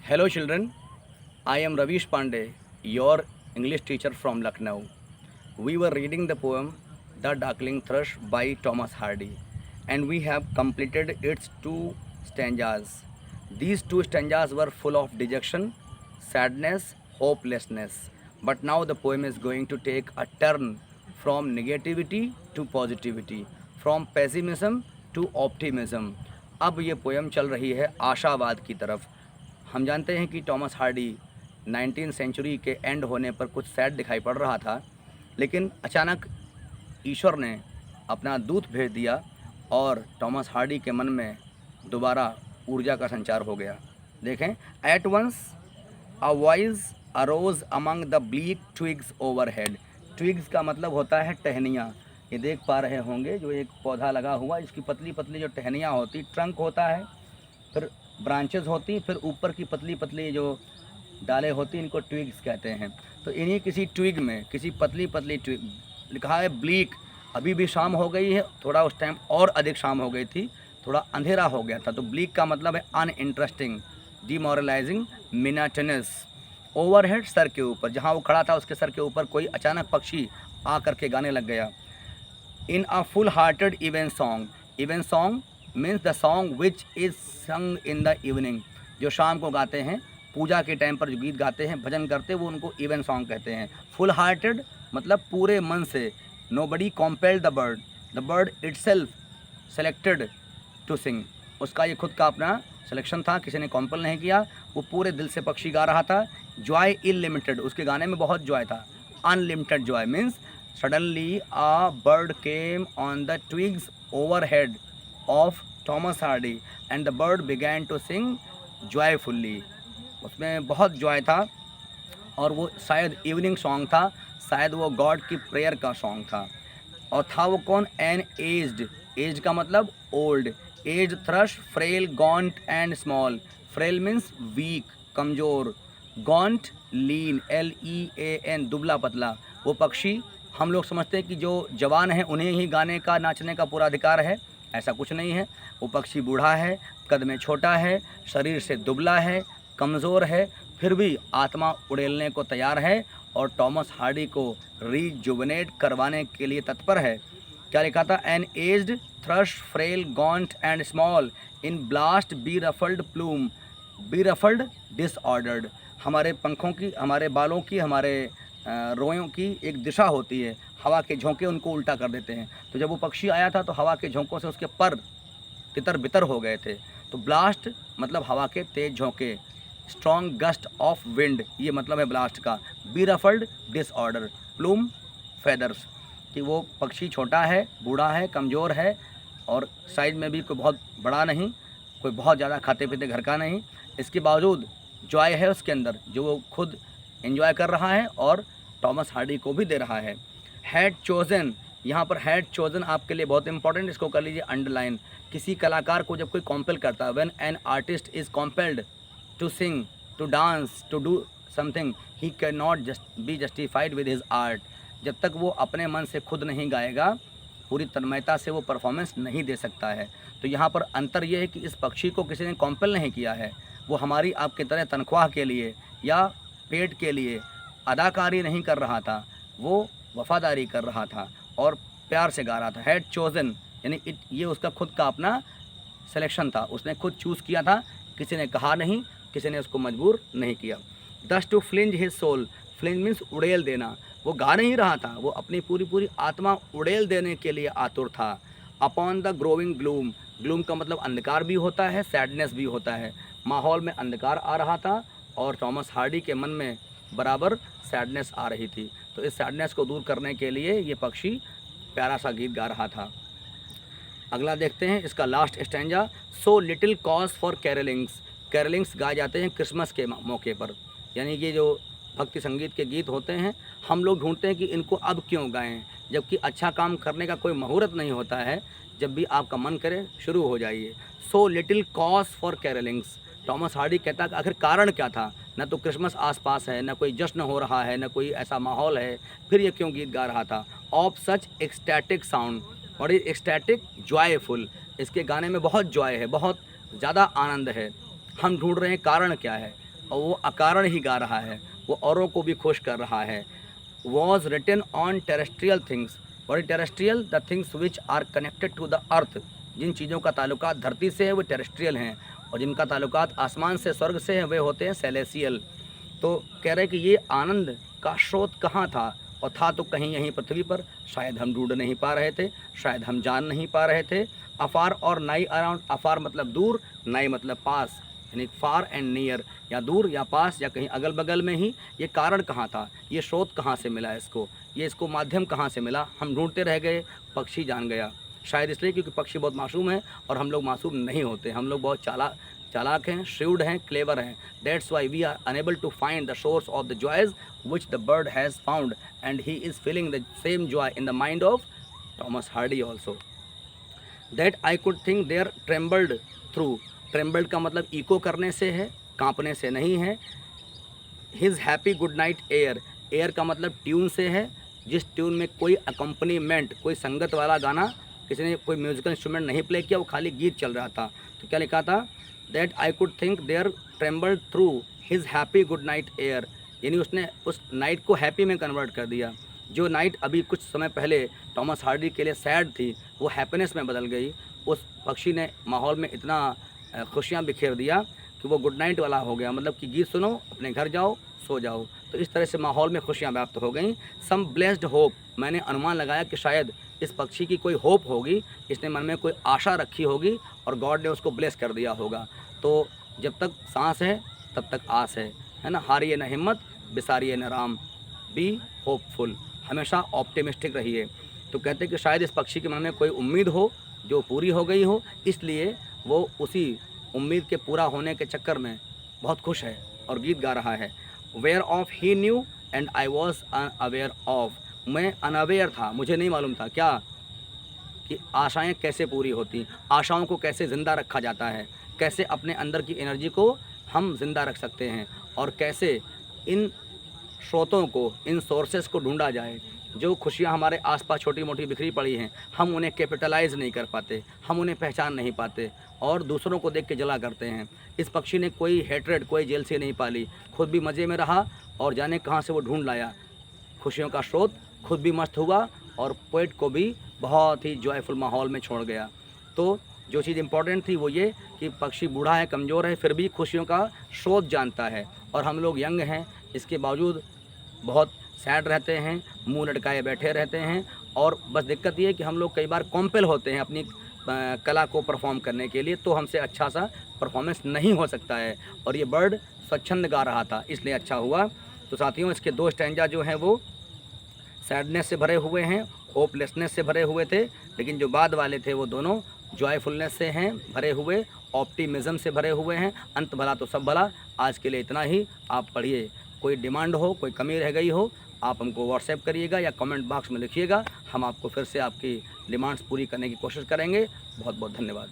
Hello children, I am Ravish Pandey, your English teacher from Lucknow. We were reading the poem The Darkling Thrush by Thomas Hardy, and we have completed its two stanzas. These two stanzas were full of dejection, sadness, hopelessness. But now the poem is going to take a turn from negativity to positivity, from pessimism to optimism. अब ये poem चल रही है आशावाद की तरफ। हम जानते हैं कि टॉमस हार्डी 19 सेंचुरी के एंड होने पर कुछ सैड दिखाई पड़ रहा था, लेकिन अचानक ईश्वर ने अपना दूत भेज दिया और टॉमस हार्डी के मन में दोबारा ऊर्जा का संचार हो गया। देखें, at once a voice arose among the bleak twigs overhead. Twigs का मतलब होता है टहनियाँ। ये देख पा रहे होंगे, जो एक पौधा लगा हुआ, इसकी पतली पतली जो टहनियाँ होती, ट्रंक होता है, फिर ब्रांचेस होती, फिर ऊपर की पतली पतली जो डालें होती, इनको ट्विग्स कहते हैं। तो इन्हीं किसी ट्विग में, किसी पतली पतली ट्विग, लिखा है ब्लीक। अभी भी शाम हो गई है, थोड़ा उस टाइम और अधिक शाम हो गई थी, थोड़ा अंधेरा हो गया था। तो ब्लीक का मतलब है अनइंटरेस्टिंग, डिमोरलाइजिंग, मिनाटनस। ओवरहेड, सर के ऊपर, जहाँ वो खड़ा था उसके सर के ऊपर कोई अचानक पक्षी आ करके गाने लग गया। In a full hearted evensong. Evensong means the song which is sung in the evening. जो शाम को गाते हैं, पूजा के टाइम पर जो गीत गाते हैं, भजन करते हैं, वो उनको इवेंट सॉन्ग कहते हैं। फुल हार्टेड मतलब पूरे मन से। Nobody compelled the bird itself selected to sing. उसका ये खुद का अपना सिलेक्शन था, किसी ने कॉम्पल नहीं किया, वो पूरे दिल से पक्षी गा रहा था। जॉय इनलिमिटेड, उसके गाने में बहुत जॉय था। Unlimited joy means suddenly a bird came on the twigs overhead of Thomas Hardy and the bird began to sing joyfully. उसमें बहुत जॉय था और वो शायद इवनिंग सॉन्ग था, शायद वो गॉड की प्रेयर का सॉन्ग था। और था वो कौन? N aged. एज का मतलब old. Age thrush, frail, gaunt and small. Frail means weak, कमज़ोर। गॉन्ट, लीन, LEAN, दुबला पतला। वो पक्षी, हम लोग समझते हैं कि जो जवान हैं उन्हें ही गाने का, नाचने का पूरा अधिकार है। ऐसा कुछ नहीं है। वो पक्षी बूढ़ा है, कद में छोटा है, शरीर से दुबला है, कमज़ोर है, फिर भी आत्मा उड़ेलने को तैयार है और टॉमस हार्डी को रिजुवनेट करवाने के लिए तत्पर है। क्या लिखा था? An aged thrush, frail, gaunt and small, in blast beruffled plume. Beruffled, disordered. हमारे पंखों की, हमारे बालों की, हमारे रोयों की एक दिशा होती है, हवा के झोंके उनको उल्टा कर देते हैं। तो जब वो पक्षी आया था तो हवा के झोंकों से उसके पर तितर बितर हो गए थे। तो ब्लास्ट मतलब हवा के तेज झोंके। स्ट्रॉन्ग गस्ट ऑफ विंड, ये मतलब है ब्लास्ट का। Beruffled, disorder. Plume, feathers, कि वो पक्षी छोटा है, बूढ़ा है, कमज़ोर है और साइज़ में भी कोई बहुत बड़ा नहीं, कोई बहुत ज़्यादा खाते पीते घर का नहीं। इसके बावजूद जॉय है उसके अंदर, जो वो खुद एंजॉय कर रहा है और टॉमस हार्डी को भी दे रहा है। हैड चोजन, यहाँ पर हैड चोजन आपके लिए बहुत इंपॉर्टेंट, इसको कर लीजिए अंडरलाइन। किसी कलाकार को जब कोई कॉम्पेल करता है, when an artist is compelled to sing, to dance, to do something, he can not be justified with his art. जब तक वो अपने मन से खुद नहीं गाएगा, पूरी तन्मयता से वो परफॉर्मेंस नहीं दे सकता है। तो यहाँ पर अंतर ये है कि इस पक्षी को किसी ने कॉम्पेल नहीं किया है, वो हमारी आपकी तरह तनख्वाह के लिए या पेट के लिए अदाकारी नहीं कर रहा था, वो वफादारी कर रहा था और प्यार से गा रहा था। हैड चोजन यानी ये उसका खुद का अपना सिलेक्शन था, उसने खुद चूज़ किया था, किसी ने कहा नहीं, किसी ने उसको मजबूर नहीं किया। Thus to fling his soul. Fling means उड़ेल देना। वो गा नहीं रहा था, वो अपनी पूरी पूरी आत्मा उड़ेल देने के लिए आतुर था। Upon the growing gloom. Gloom का मतलब अंधकार भी होता है, सैडनेस भी होता है। माहौल में अंधकार आ रहा था और टॉमस हार्डी के मन में बराबर सैडनेस आ रही थी। तो इस सैडनेस को दूर करने के लिए ये पक्षी प्यारा सा गीत गा रहा था। अगला देखते हैं, इसका last stanza. So little cause for carolings. Carolings गाए जाते हैं क्रिसमस के मौके पर, यानी कि जो भक्ति संगीत के गीत होते हैं, हम लोग ढूंढते हैं कि इनको अब क्यों गाएं, जबकि अच्छा काम करने का कोई मुहूर्त नहीं होता है। जब भी आपका मन करे शुरू हो जाइए। So little cause for carolings. Thomas Hardy कहता है कि आखिर कारण क्या था? न तो क्रिसमस आसपास है, न कोई जश्न हो रहा है, न कोई ऐसा माहौल है, फिर ये क्यों गीत गा रहा था? ऑफ सच एक्सटैटिक साउंड, और ये एक्सटैटिक, जॉयफुल। इसके गाने में बहुत जॉय है, बहुत ज़्यादा आनंद है। हम ढूंढ रहे हैं कारण क्या है। और वो अकारण ही गा रहा है, वो औरों को भी खुश कर रहा है। Was written on terrestrial things, और terrestrial the things which are connected to the earth, जिन चीज़ों का ताल्लुकात धरती से है वो टेरेस्ट्रियल हैं, और जिनका ताल्लुकात आसमान से स्वर्ग से है वे होते हैं सेलेसियल। तो कह रहे कि ये आनंद का स्रोत कहाँ था, और था तो कहीं यहीं पृथ्वी पर, शायद हम ढूंढ नहीं पा रहे थे, शायद हम जान नहीं पा रहे थे। अफार और नाई अराउंड, अफार मतलब दूर, नाई मतलब पास, यानी फार एंड नियर, या दूर या पास या कहीं अगल बगल में ही। ये कारण कहाँ था, ये स्रोत कहाँ से मिला इसको, ये इसको माध्यम कहाँ से मिला, हम ढूंढते रह गए, पक्षी जान गया। शायद इसलिए क्योंकि पक्षी बहुत मासूम है और हम लोग मासूम नहीं होते, हम लोग बहुत चालाक हैं, श्रूड हैं, क्लेवर हैं। That's why we are unable to find the source of the joys which the bird has found, and he is feeling the same joy in the mind of Thomas Hardy also. That I could think there trembled through, trembled का मतलब eco करने से है, कांपने से नहीं है। His happy good night air, air का मतलब ट्यून से है, जिस ट्यून में कोई अकम्पनीमेंट, कोई संगत वाला गाना, किसी ने कोई म्यूजिकल इंस्ट्रूमेंट नहीं प्ले किया, वो खाली गीत चल रहा था। तो क्या लिखा था, that I could think there trembled through his happy good night air, यानी उसने उस नाइट को हैप्पी में कन्वर्ट कर दिया। जो नाइट अभी कुछ समय पहले टॉमस हार्डी के लिए सैड थी, वो हैप्पीनेस में बदल गई। उस पक्षी ने माहौल में इतना खुशियाँ बिखेर दिया कि वो गुड नाइट वाला हो गया, मतलब कि गीत सुनो, अपने घर जाओ, सो जाओ। तो इस तरह से माहौल में खुशियाँ व्याप्त हो गई। सम ब्लेस्ड होप, मैंने अनुमान लगाया कि शायद इस पक्षी की कोई होप होगी, इसने मन में कोई आशा रखी होगी और गॉड ने उसको ब्लेस कर दिया होगा। तो जब तक सांस है तब तक आस है ना। हारिए न हिम्मत, बिसारिए न राम, बी होपफुल, हमेशा ऑप्टिमिस्टिक रहिए। तो कहते हैं कि शायद इस पक्षी के मन में कोई उम्मीद हो जो पूरी हो गई हो, इसलिए वो उसी उम्मीद के पूरा होने के चक्कर में बहुत खुश है और गीत गा रहा है। Whereof he knew and I was unaware of, मैं अनअवेयर था, मुझे नहीं मालूम था क्या कि आशाएं कैसे पूरी होती, आशाओं को कैसे ज़िंदा रखा जाता है, कैसे अपने अंदर की एनर्जी को हम ज़िंदा रख सकते हैं, और कैसे इन स्रोतों को, इन सोर्सेस को ढूंढा जाए। जो खुशियाँ हमारे आसपास छोटी मोटी बिखरी पड़ी हैं, हम उन्हें कैपिटलाइज़ नहीं कर पाते, हम उन्हें पहचान नहीं पाते और दूसरों को देख के जला करते हैं। इस पक्षी ने कोई हेट्रेड, कोई जेलसी नहीं पाली, खुद भी मज़े में रहा और जाने कहाँ से वो ढूंढ लाया खुशियों का स्रोत, खुद भी मस्त हुआ और पोइट को भी बहुत ही जॉयफुल माहौल में छोड़ गया। तो जो चीज़ इम्पॉर्टेंट थी वो ये कि पक्षी बूढ़ा है, कमज़ोर है, फिर भी खुशियों का स्रोत जानता है, और हम लोग यंग हैं, इसके बावजूद बहुत सैड रहते हैं, मुंह लटकाए बैठे रहते हैं। और बस दिक्कत ये है कि हम लोग कई बार कॉम्पेल होते हैं अपनी कला को परफॉर्म करने के लिए, तो हमसे अच्छा सा परफॉर्मेंस नहीं हो सकता है। और ये बर्ड स्वच्छंद गा रहा था, इसलिए अच्छा हुआ। तो साथियों, इसके दो स्टैंजा जो हैं वो सैडनेस से भरे हुए हैं, होपलेसनेस से भरे हुए थे, लेकिन जो बाद वाले थे वो दोनों जॉयफुलनेस से हैं भरे हुए, ऑप्टिमिज़म से भरे हुए हैं। अंत भला तो सब भला। आज के लिए इतना ही, आप पढ़िए। कोई डिमांड हो, कोई कमी रह गई हो, आप हमको व्हाट्सएप करिएगा या कमेंट बॉक्स में लिखिएगा, हम आपको फिर से आपकी डिमांड्स पूरी करने की कोशिश करेंगे। बहुत बहुत धन्यवाद।